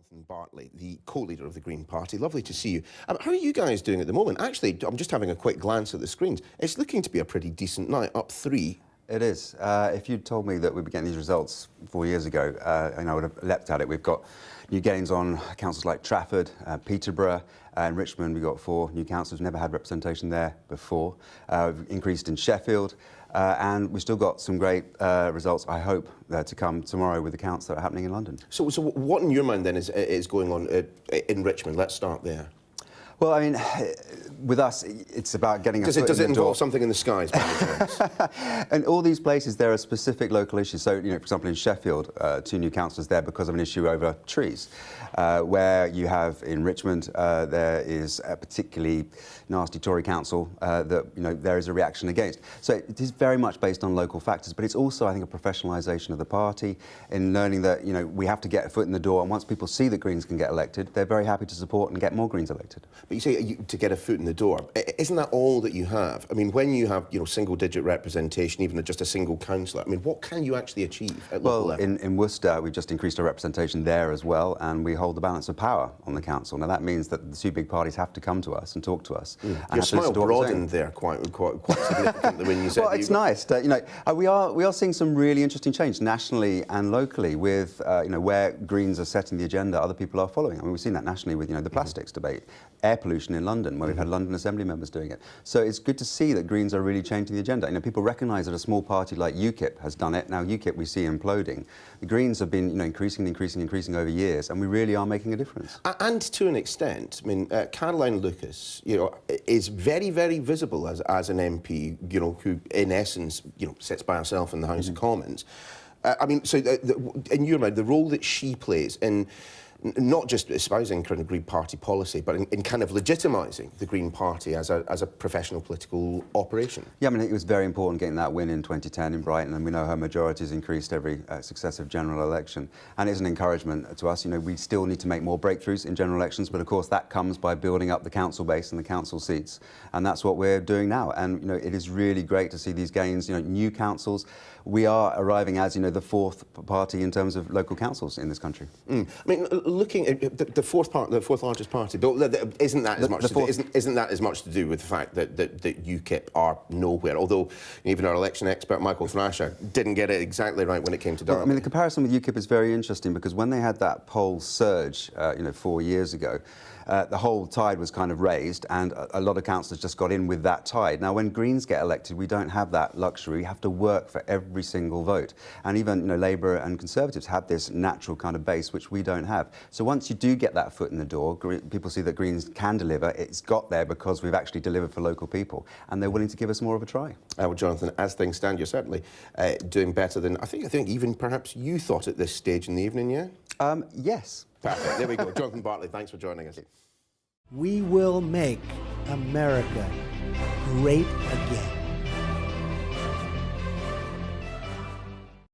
Jonathan Bartley, the co-leader of the Green Party. Lovely to see you. How are you guys doing at the moment? Actually, I'm just having a quick glance at the screens. It's looking to be a pretty decent night, up 3. It is. If you'd told me that we'd be getting these results 4 years ago, I would have leapt at it. We've got new gains on councils like Trafford, Peterborough, and Richmond. We've got 4 new councils, never had representation there before. We've increased in Sheffield, and we've still got some great results, I hope, to come tomorrow with the counts that are happening in London. So what in your mind then is going on in Richmond? Let's start there. Well, I mean, with us, it's about getting a foot in the door. Does it involve something in the skies, by any chance? In all these places, there are specific local issues. So, for example, in Sheffield, 2 new councillors there because of an issue over trees. Where you have in Richmond, there is a particularly nasty Tory council that, there is a reaction against. So it is very much based on local factors, but it's also, I think, a professionalisation of the party in learning that, we have to get a foot in the door, and once people see that Greens can get elected, they're very happy to support and get more Greens elected. But you say to get a foot in the door. Isn't that all that you have? I mean, when you have, single-digit representation, even just a single councillor, I mean, what can you actually achieve at local level? In Worcester, we've just increased our representation there as well, and we hold the balance of power on the council. Now, that means that the 2 big parties have to come to us and talk to us. Your smile broadened there quite significantly when you said... Well, it's nice. We are seeing some really interesting change nationally and locally with, where Greens are setting the agenda, other people are following. I mean, we've seen that nationally with, the plastics debate, air pollution in London, where we've had London Assembly members doing it. So it's good to see that Greens are really changing the agenda. People recognise that a small party like UKIP has done it. Now, UKIP we see imploding. The Greens have been, increasing over years, and we really are making a difference. And to an extent, I mean, Caroline Lucas, is very, very visible as an MP, who, in essence, sits by herself in the House of Commons. I mean, so in your mind, the role that she plays in not just espousing kind of Green Party policy, but in kind of legitimising the Green Party as a professional political operation. Yeah, I mean, it was very important getting that win in 2010 in Brighton, and we know her majority has increased every successive general election. And it's an encouragement to us. We still need to make more breakthroughs in general elections, but of course that comes by building up the council base and the council seats. And that's what we're doing now. And, it is really great to see these gains, new councils. We are arriving as, the 4th party in terms of local councils in this country. I mean, looking at the fourth largest party, but isn't that as much to do with the fact that UKIP are nowhere? Although even our election expert Michael Thrasher didn't get it exactly right when it came to Derby. Well, I mean, the comparison with UKIP is very interesting because when they had that poll surge, 4 years ago, the whole tide was kind of raised, and a lot of councillors just got in with that tide. Now, when Greens get elected, we don't have that luxury. We have to work for every single vote. And even, Labour and Conservatives have this natural kind of base, which we don't have. So once you do get that foot in the door, people see that Greens can deliver. It's got there because we've actually delivered for local people, and they're willing to give us more of a try. Well, Jonathan, as things stand, you're certainly doing better than I think even perhaps you thought at this stage in the evening, yeah? Yes. Perfect. There we go. Jonathan Bartley, thanks for joining us. We will make America great again.